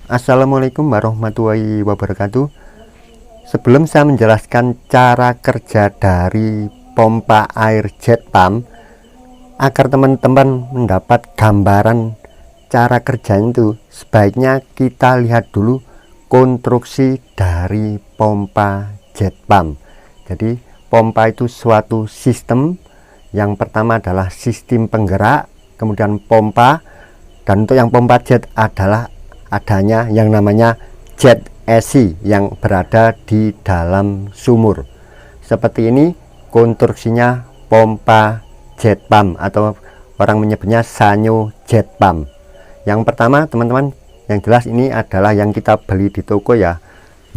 Assalamualaikum warahmatullahi wabarakatuh. Sebelum saya menjelaskan cara kerja dari pompa air jet pump, agar teman-teman mendapat gambaran cara kerjanya itu, sebaiknya kita lihat dulu konstruksi dari pompa jet pump. Jadi pompa itu suatu sistem. Yang pertama adalah sistem penggerak, kemudian pompa, dan untuk yang pompa jet adalah adanya yang namanya jet AC yang berada di dalam sumur. Seperti ini konstruksinya pompa jet pump, atau orang menyebutnya Sanyo jet pump. Yang pertama teman-teman, yang jelas ini adalah yang kita beli di toko ya,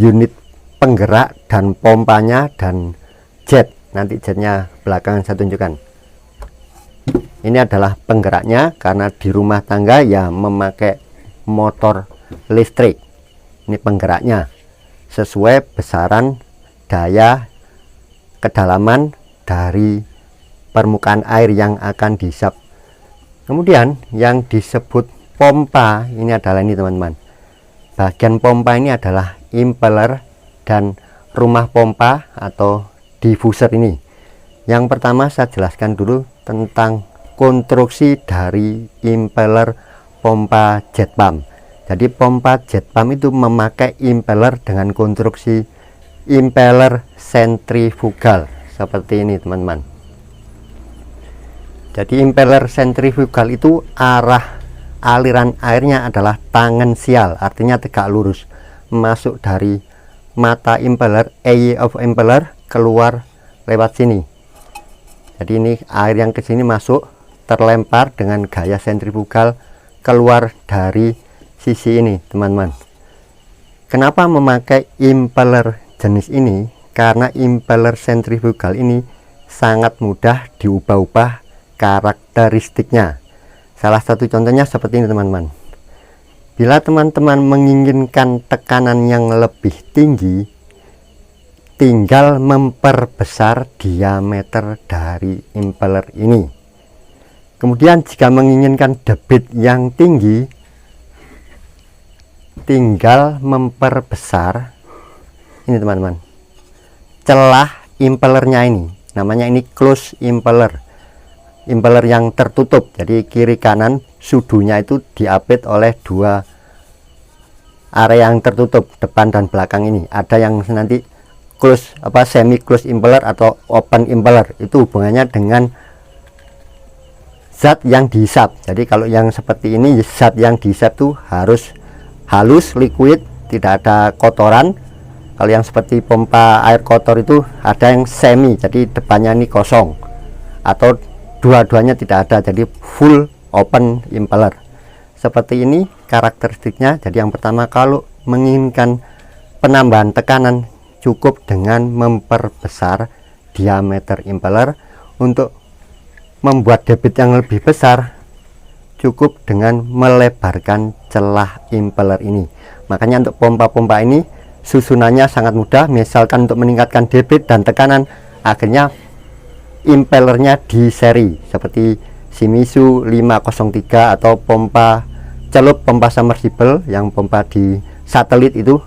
unit penggerak dan pompanya dan jet. Nanti jetnya belakangan saya tunjukkan. Ini adalah penggeraknya, karena di rumah tangga ya memakai motor listrik. Ini penggeraknya sesuai besaran daya kedalaman dari permukaan air yang akan dihisap. Kemudian yang disebut pompa ini adalah ini teman-teman. Bagian pompa ini adalah impeller dan rumah pompa atau diffuser ini. Yang pertama saya jelaskan dulu tentang konstruksi dari impeller pompa jet pump. Jadi pompa jet pump itu memakai impeller dengan konstruksi impeller sentrifugal seperti ini teman-teman. Jadi impeller sentrifugal itu arah aliran airnya adalah tangensial, artinya tegak lurus, masuk dari mata impeller, eye of impeller, keluar lewat sini. Jadi ini air yang ke sini masuk, terlempar dengan gaya sentrifugal keluar dari sisi ini teman-teman. Kenapa memakai impeller jenis ini? Karena impeller sentrifugal ini sangat mudah diubah-ubah karakteristiknya. Salah satu contohnya seperti ini teman-teman. Bila teman-teman menginginkan tekanan yang lebih tinggi, tinggal memperbesar diameter dari impeller ini. Kemudian jika menginginkan debit yang tinggi, tinggal memperbesar ini teman-teman, celah impellernya ini. Namanya ini close impeller, impeller yang tertutup. Jadi kiri kanan sudunya itu diapit oleh dua area yang tertutup, depan dan belakang ini. Ada yang nanti close semi close impeller atau open impeller, itu hubungannya dengan zat yang dihisap. Jadi kalau yang seperti ini, zat yang dihisap tuh harus halus, liquid, tidak ada kotoran. Kalau yang seperti pompa air kotor itu ada yang semi, jadi depannya ini kosong, atau dua-duanya tidak ada, jadi full open impeller. Seperti ini karakteristiknya. Jadi yang pertama, kalau menginginkan penambahan tekanan cukup dengan memperbesar diameter impeller. Untuk membuat debit yang lebih besar cukup dengan melebarkan celah impeller ini. Makanya untuk pompa-pompa ini susunannya sangat mudah. Misalkan untuk meningkatkan debit dan tekanan, akhirnya impellernya di seri seperti Shimizu 503 atau pompa celup, pompa submersible yang pompa di satelit itu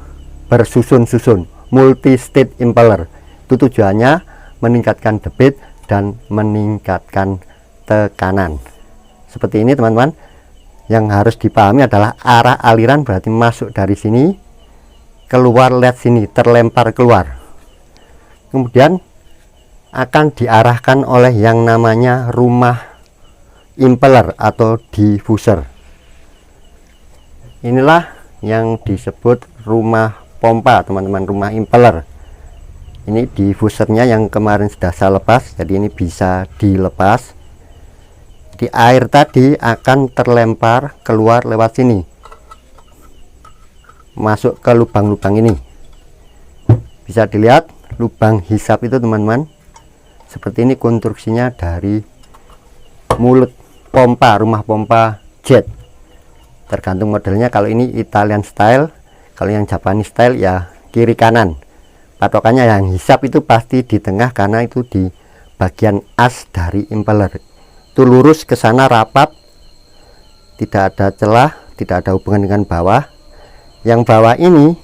bersusun-susun, multi state impeller. Itu tujuannya meningkatkan debit dan meningkatkan tekanan. Seperti ini teman-teman. Yang harus dipahami adalah arah aliran, berarti masuk dari sini, keluar lewat sini, terlempar keluar. Kemudian akan diarahkan oleh yang namanya rumah impeller atau diffuser. Inilah yang disebut rumah pompa teman-teman, rumah impeller. Ini diffusernya yang kemarin sudah saya lepas, jadi ini bisa dilepas. Di air tadi akan terlempar keluar lewat sini, masuk ke lubang-lubang ini. Bisa dilihat lubang hisap itu teman-teman. Seperti ini konstruksinya dari mulut pompa, rumah pompa jet. Tergantung modelnya. Kalau ini Italian style, kalau yang Japanese style ya kiri kanan. Patokannya yang hisap itu pasti di tengah, karena itu di bagian as dari impeller. Itu lurus ke sana, rapat, tidak ada celah, tidak ada hubungan dengan bawah. Yang bawah ini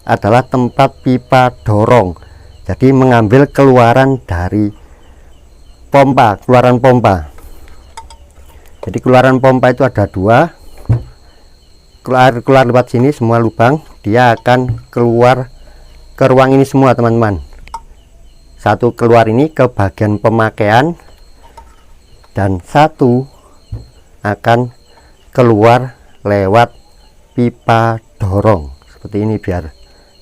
adalah tempat pipa dorong, jadi mengambil keluaran dari pompa, keluaran pompa. Jadi keluaran pompa itu ada dua, keluar lewat sini semua lubang, dia akan keluar ke ruang ini semua teman-teman. Satu keluar ini ke bagian pemakaian, dan satu akan keluar lewat pipa dorong seperti ini, biar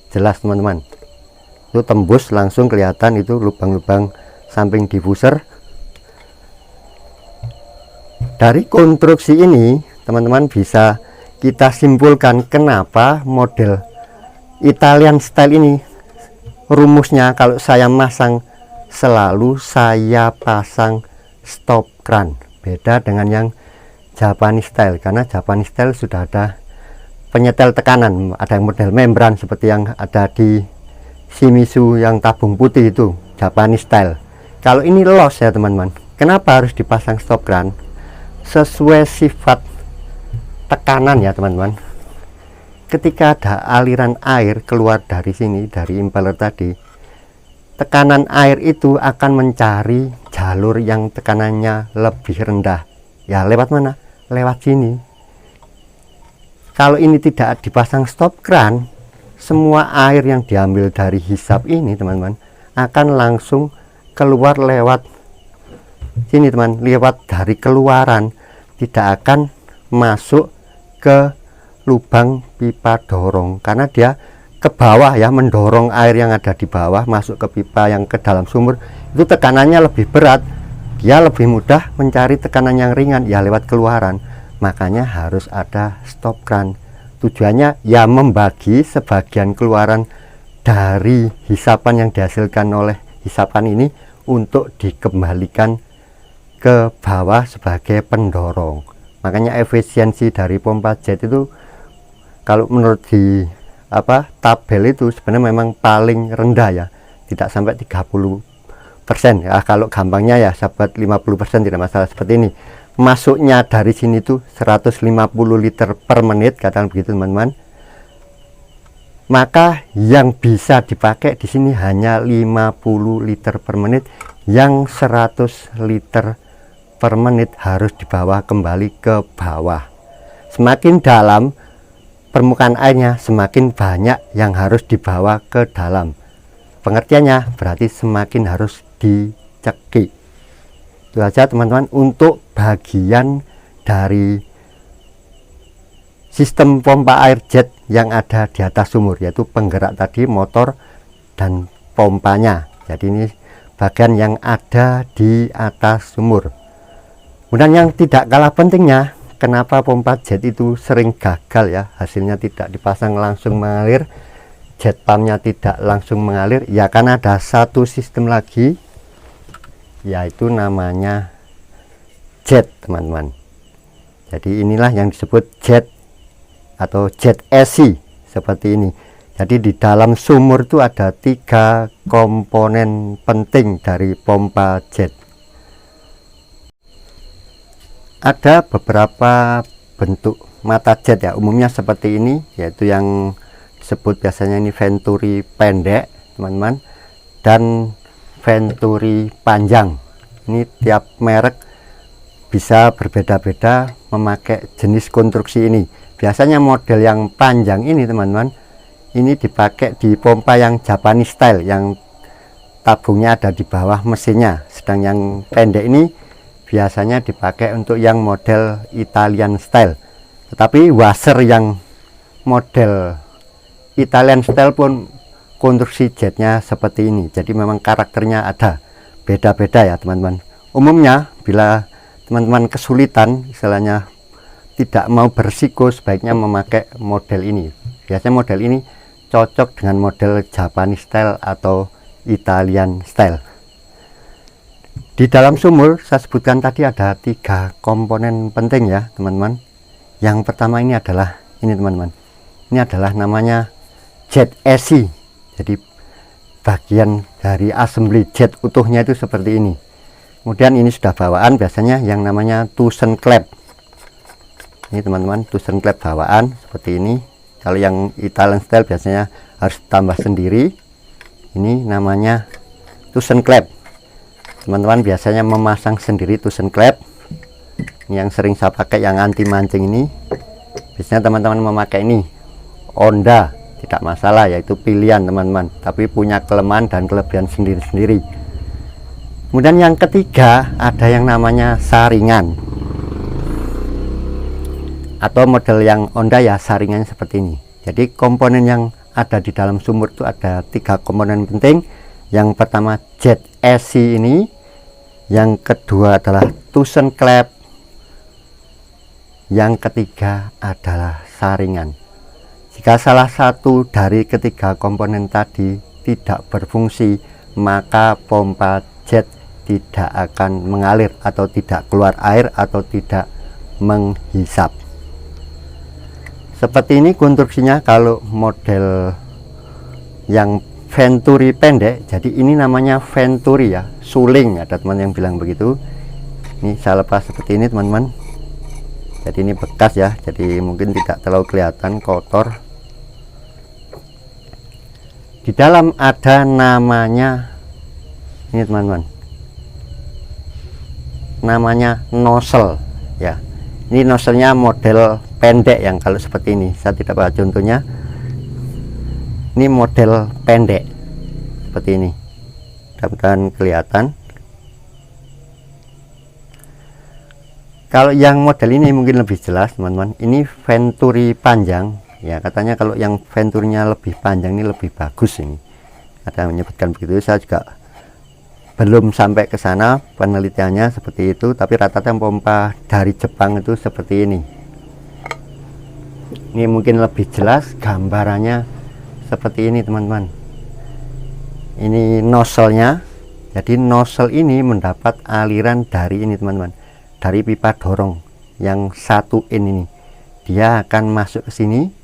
jelas teman-teman. Itu tembus langsung kelihatan itu lubang-lubang samping diffuser. Dari konstruksi ini teman-teman bisa kita simpulkan kenapa model Italian style ini rumusnya kalau saya masang selalu saya pasang stop kran, beda dengan yang Japanese style. Karena Japanese style sudah ada penyetel tekanan, ada yang model membran seperti yang ada di Shimizu yang tabung putih itu Japanese style. Kalau ini loss ya teman-teman, kenapa harus dipasang stop kran? Sesuai sifat tekanan ya teman-teman. Ketika ada aliran air keluar dari sini, dari impeller tadi, tekanan air itu akan mencari jalur yang tekanannya lebih rendah. Ya lewat mana? Lewat sini. Kalau ini tidak dipasang stop kran, semua air yang diambil dari hisap ini teman-teman akan langsung keluar lewat sini teman, lewat dari keluaran, tidak akan masuk ke lubang pipa dorong, karena dia ke bawah ya, mendorong air yang ada di bawah masuk ke pipa yang ke dalam sumur. Itu tekanannya lebih berat, dia lebih mudah mencari tekanan yang ringan ya lewat keluaran. Makanya harus ada stop kran. Tujuannya ya membagi sebagian keluaran dari hisapan yang dihasilkan oleh hisapan ini untuk dikembalikan ke bawah sebagai pendorong. Makanya efisiensi dari pompa jet itu kalau menurut di tabel itu sebenarnya memang paling rendah ya, tidak sampai 30% ya. Kalau gampangnya ya sahabat 50% tidak masalah. Seperti ini, masuknya dari sini tuh 150 liter per menit, katakan begitu teman-teman. Maka yang bisa dipakai di sini hanya 50 liter per menit, yang 100 liter per menit harus dibawa kembali ke bawah. Semakin dalam permukaan airnya, semakin banyak yang harus dibawa ke dalam. Pengertiannya berarti semakin harus dicekik. Itu aja teman-teman untuk bagian dari sistem pompa air jet yang ada di atas sumur, yaitu penggerak tadi, motor dan pompanya. Jadi ini bagian yang ada di atas sumur. Kemudian yang tidak kalah pentingnya, kenapa pompa jet itu sering gagal ya, hasilnya tidak dipasang langsung mengalir, jet pumpnya tidak langsung mengalir ya, karena ada satu sistem lagi, yaitu namanya jet teman-teman. Jadi inilah yang disebut jet atau jet AC seperti ini. Jadi di dalam sumur itu ada 3 komponen penting dari pompa jet. Ada beberapa bentuk mata jet ya, umumnya seperti ini, yaitu yang disebut biasanya ini venturi pendek teman-teman, dan venturi panjang. Ini tiap merek bisa berbeda-beda memakai jenis konstruksi ini. Biasanya model yang panjang ini teman-teman, ini dipakai di pompa yang Japanese style, yang tabungnya ada di bawah mesinnya. Sedang yang pendek ini biasanya dipakai untuk yang model Italian style. Tetapi washer yang model Italian style pun konstruksi jetnya seperti ini. Jadi memang karakternya ada beda-beda ya teman-teman. Umumnya bila teman-teman kesulitan, istilahnya tidak mau berisiko, sebaiknya memakai model ini. Biasanya model ini cocok dengan model Japanese style atau Italian style. Di dalam sumur saya sebutkan tadi ada 3 komponen penting ya teman-teman. Yang pertama ini adalah ini teman-teman, ini adalah namanya jet AC. Jadi bagian dari assembly jet utuhnya itu seperti ini. Kemudian ini sudah bawaan, biasanya yang namanya Tusen klep. Ini teman-teman, Tusen klep bawaan seperti ini. Kalau yang Italian style biasanya harus tambah sendiri. Ini namanya Tusen klep. Teman-teman biasanya memasang sendiri Tusen klep. Ini yang sering saya pakai, yang anti mancing ini. Biasanya teman-teman memakai ini Honda, tidak masalah, yaitu pilihan teman-teman, tapi punya kelemahan dan kelebihan sendiri-sendiri. Kemudian yang ketiga ada yang namanya saringan, atau model yang Honda ya saringannya seperti ini. Jadi komponen yang ada di dalam sumur itu ada 3 komponen penting. Yang pertama jet esi ini, yang kedua adalah Tusen klep, yang ketiga adalah saringan. Jika salah satu dari ketiga komponen tadi tidak berfungsi, maka pompa jet tidak akan mengalir atau tidak keluar air atau tidak menghisap. Seperti ini konstruksinya kalau model yang Venturi pendek. Jadi ini namanya Venturi ya, suling, ada teman yang bilang begitu. Ini saya lepas seperti ini teman-teman. Jadi ini bekas ya, jadi mungkin tidak terlalu kelihatan kotor. Di dalam ada namanya ini teman-teman, namanya nozzle ya. Ini nozzle-nya model pendek yang kalau seperti ini, saya tidak bawa contohnya. Ini model pendek seperti ini, mudah-mudahan kelihatan. Kalau yang model ini mungkin lebih jelas teman-teman. Ini Venturi panjang ya, katanya kalau yang Venturinya lebih panjang ini lebih bagus. Ini ada yang menyebutkan begitu, saya juga belum sampai ke sana penelitiannya seperti itu, tapi rata-rata pompa dari Jepang itu seperti ini. Ini mungkin lebih jelas gambarannya seperti ini teman-teman. Ini nozzle-nya. Jadi nozzle ini mendapat aliran dari ini teman-teman, dari pipa dorong yang 1 in ini. Dia akan masuk ke sini,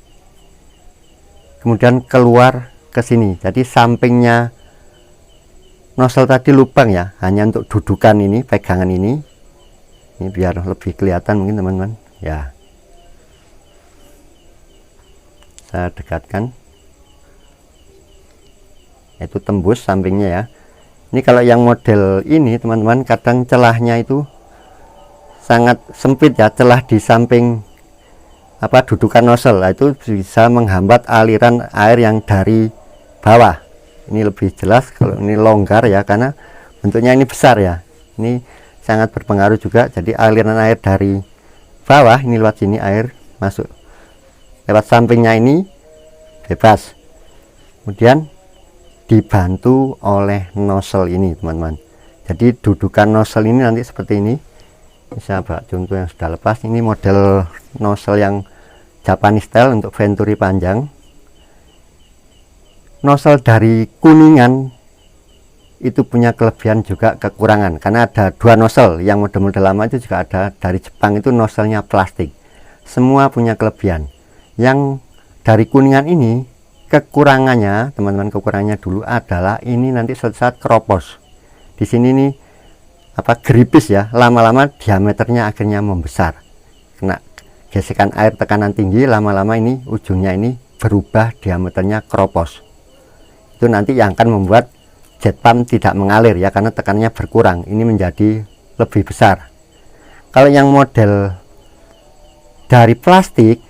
kemudian keluar ke sini. Jadi sampingnya nozzle tadi lubang ya, hanya untuk dudukan ini, pegangan ini. Ini biar lebih kelihatan mungkin teman-teman ya. Saya dekatkan, itu tembus sampingnya ya. Ini kalau yang model ini teman-teman, kadang celahnya itu sangat sempit ya, celah di samping dudukan nozzle. Itu bisa menghambat aliran air yang dari bawah. Ini lebih jelas kalau ini longgar ya, karena bentuknya ini besar ya. Ini sangat berpengaruh juga. Jadi aliran air dari bawah ini lewat sini, air masuk lewat sampingnya ini bebas, kemudian dibantu oleh nozzle ini teman-teman. Jadi dudukan nozzle ini nanti seperti ini. Bisa buat contoh yang sudah lepas. Ini model nozzle yang Japanese style untuk Venturi panjang. Nozzle dari Kuningan itu punya kelebihan juga kekurangan, karena ada 2 nozzle. Yang model-model lama itu juga ada dari Jepang, itu nozzle-nya plastik. Semua punya kelebihan. Yang dari Kuningan ini kekurangannya teman-teman, kekurangannya dulu adalah ini nanti suatu saat keropos. Di sini nih geripis ya, lama-lama diameternya akhirnya membesar, kena gesekan air tekanan tinggi, lama-lama ini ujungnya ini berubah diameternya keropos. Itu nanti yang akan membuat jet pump tidak mengalir ya, karena tekanannya berkurang, ini menjadi lebih besar. Kalau yang model dari plastik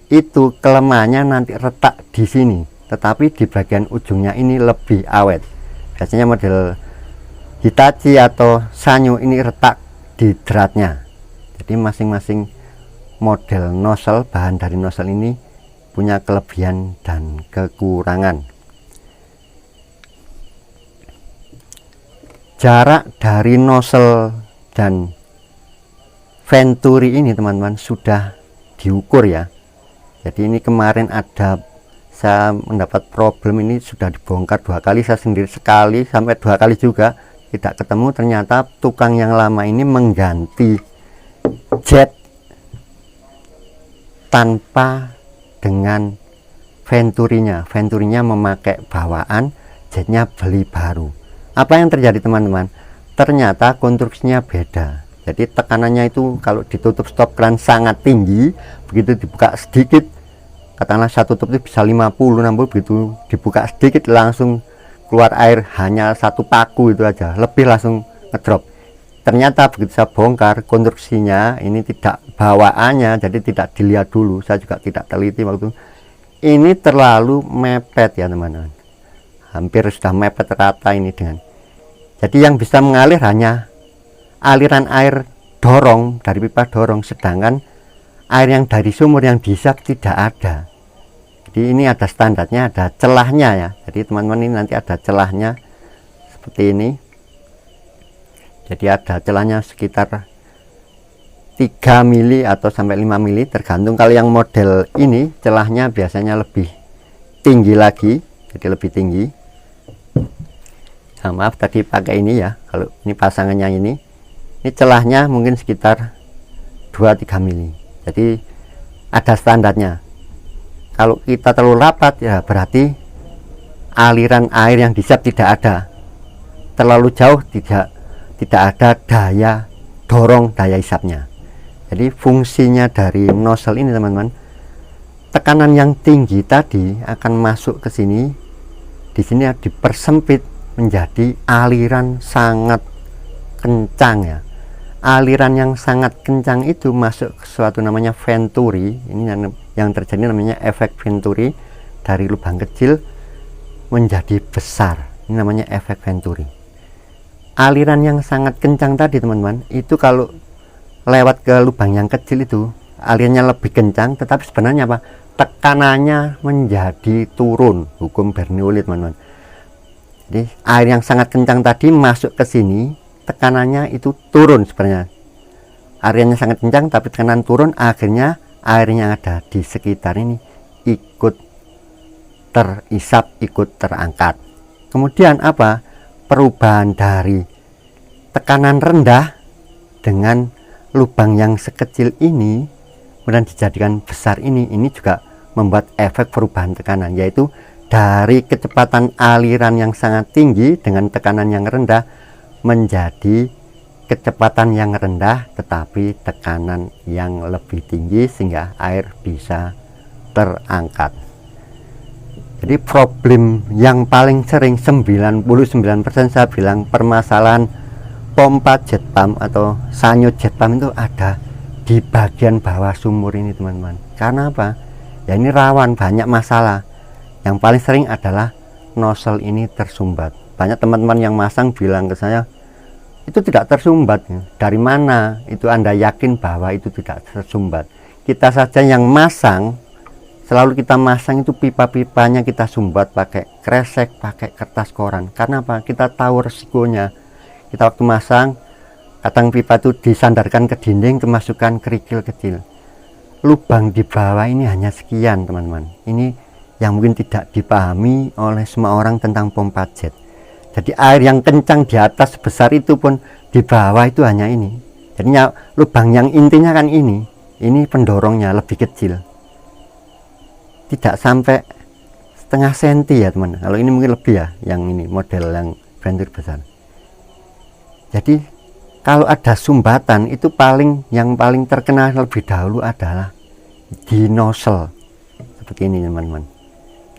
itu kelemahannya nanti retak di sini, tetapi di bagian ujungnya ini lebih awet. Biasanya model Hitachi atau Sanyo ini retak di dratnya. Jadi masing-masing model nozzle, bahan dari nozzle ini punya kelebihan dan kekurangan. Jarak dari nozzle dan Venturi ini teman-teman sudah diukur ya. Jadi ini kemarin saya mendapat problem, ini sudah dibongkar 2 kali, saya sendiri sekali sampai 2 kali juga tidak ketemu. Ternyata tukang yang lama ini mengganti jet tanpa dengan Venturinya memakai bawaan, jetnya beli baru. Apa yang terjadi teman-teman? Ternyata konstruksinya beda. Jadi tekanannya itu kalau ditutup stop kran sangat tinggi, begitu dibuka sedikit katakanlah satu tub itu bisa 50-60, begitu dibuka sedikit langsung keluar air hanya satu paku itu aja, lebih langsung ngedrop. Ternyata begitu saya bongkar konstruksinya ini tidak bawaannya, jadi tidak dilihat dulu, saya juga tidak teliti waktu ini, terlalu mepet ya teman-teman, hampir sudah mepet rata ini dengan, jadi yang bisa mengalir hanya aliran air dorong dari pipa dorong, sedangkan air yang dari sumur yang dihisap tidak ada. Jadi ini ada standarnya, ada celahnya ya. Jadi teman-teman ini nanti ada celahnya seperti ini. Jadi ada celahnya sekitar 3 mili atau sampai 5 mili tergantung. Kalau yang model ini celahnya biasanya lebih tinggi lagi, jadi lebih tinggi. Nah, maaf tadi pakai ini ya, kalau ini pasangannya ini celahnya mungkin sekitar 2-3 mili. Jadi ada standarnya. Kalau kita terlalu rapat ya berarti aliran air yang dihisap tidak ada, terlalu jauh tidak ada daya dorong, daya hisapnya. Jadi fungsinya dari nozzle ini teman-teman, tekanan yang tinggi tadi akan masuk ke sini, di sini dipersempit menjadi aliran sangat kencang ya. Aliran yang sangat kencang itu masuk ke suatu namanya venturi. Ini yang terjadi namanya efek venturi, dari lubang kecil menjadi besar. Ini namanya efek venturi. Aliran yang sangat kencang tadi teman-teman, itu kalau lewat ke lubang yang kecil itu alirannya lebih kencang, tetapi sebenarnya apa? Tekanannya menjadi turun. Hukum Bernoulli teman-teman. Jadi air yang sangat kencang tadi masuk ke sini, tekanannya itu turun sebenarnya. Airnya sangat kencang tapi tekanan turun, akhirnya air yang ada di sekitar ini ikut terisap, ikut terangkat. Kemudian apa? Perubahan dari tekanan rendah dengan lubang yang sekecil ini kemudian dijadikan besar ini juga membuat efek perubahan tekanan, yaitu dari kecepatan aliran yang sangat tinggi dengan tekanan yang rendah menjadi kecepatan yang rendah tetapi tekanan yang lebih tinggi sehingga air bisa terangkat. Jadi problem yang paling sering 99% saya bilang permasalahan pompa jet pump atau sanyo jet pump itu ada di bagian bawah sumur ini teman-teman. Karena apa? Ya ini rawan banyak masalah. Yang paling sering adalah nozzle ini tersumbat. Banyak teman-teman yang masang bilang ke saya, itu tidak tersumbat. Dari mana itu Anda yakin bahwa itu tidak tersumbat? Kita saja yang masang, selalu kita masang itu pipa-pipanya kita sumbat pakai kresek, pakai kertas koran. Karena apa? Kita tahu resikonya. Kita waktu masang, kadang pipa itu disandarkan ke dinding, kemasukan kerikil kecil. Lubang di bawah ini hanya sekian teman-teman. Ini yang mungkin tidak dipahami oleh semua orang tentang pompa jet. Jadi air yang kencang di atas sebesar itu pun di bawah itu hanya ini. Jadinya lubang yang intinya kan ini pendorongnya lebih kecil, tidak sampai setengah senti ya teman. Kalau ini mungkin lebih ya, yang ini model yang venturi besar. Jadi kalau ada sumbatan itu yang paling terkena lebih dahulu adalah di nozzle seperti ini teman-teman.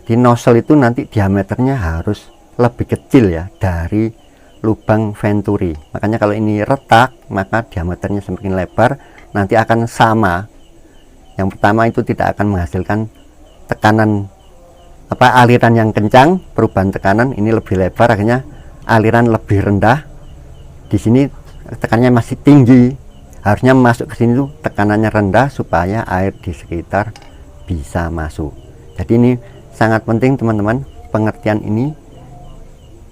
Di nozzle itu nanti diameternya harus lebih kecil ya dari lubang venturi. Makanya kalau ini retak maka diameternya semakin lebar, nanti akan sama. Yang pertama itu tidak akan menghasilkan tekanan aliran yang kencang, perubahan tekanan ini lebih lebar, akhirnya aliran lebih rendah. Di sini tekanannya masih tinggi, harusnya masuk ke sini tuh tekanannya rendah supaya air di sekitar bisa masuk. Jadi ini sangat penting teman-teman, pengertian ini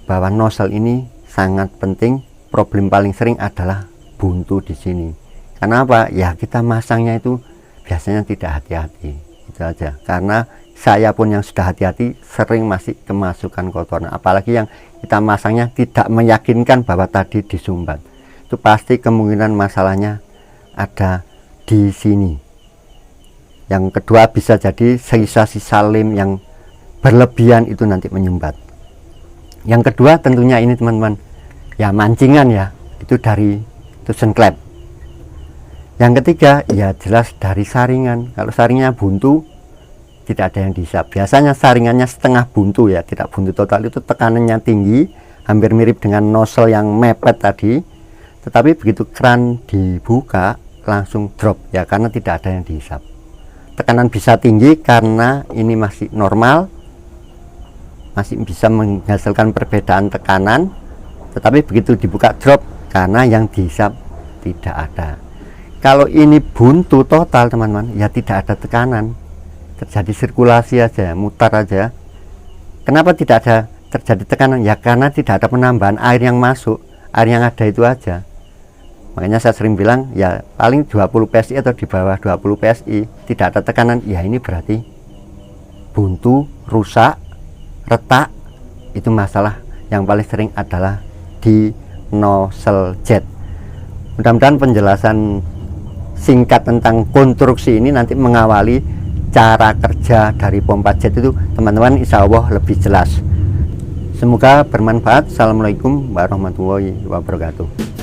bahwa nozzle ini sangat penting. Problem paling sering adalah buntu di sini. Karena apa? Ya kita masangnya itu biasanya tidak hati-hati. Itu aja. Karena saya pun yang sudah hati-hati sering masih kemasukan kotoran. Apalagi yang kita masangnya tidak meyakinkan bahwa tadi disumbat. Itu pasti kemungkinan masalahnya ada di sini. Yang kedua bisa jadi sisa-sisa lem yang berlebihan itu nanti menyumbat. Yang kedua tentunya ini teman-teman, ya mancingan ya, itu dari tusen klep. Yang ketiga ya jelas dari saringan. Kalau saringnya buntu tidak ada yang dihisap. Biasanya saringannya setengah buntu ya, tidak buntu total, itu tekanannya tinggi, hampir mirip dengan nozzle yang mepet tadi. Tetapi begitu keran dibuka langsung drop ya, karena tidak ada yang dihisap. Tekanan bisa tinggi karena ini masih normal, masih bisa menghasilkan perbedaan tekanan. Tetapi begitu dibuka drop karena yang dihisap tidak ada. Kalau ini buntu total teman-teman, ya tidak ada tekanan, terjadi sirkulasi aja, mutar aja. Kenapa tidak ada terjadi tekanan? Ya karena tidak ada penambahan air yang masuk, air yang ada itu aja. Makanya saya sering bilang ya paling 20 PSI atau di bawah 20 PSI, tidak ada tekanan, ya ini berarti buntu, rusak, retak. Itu masalah yang paling sering adalah di nozzle jet. Mudah-mudahan penjelasan singkat tentang konstruksi ini nanti mengawali cara kerja dari pompa jet itu teman-teman, insya Allah lebih jelas. Semoga bermanfaat. Assalamualaikum warahmatullahi wabarakatuh.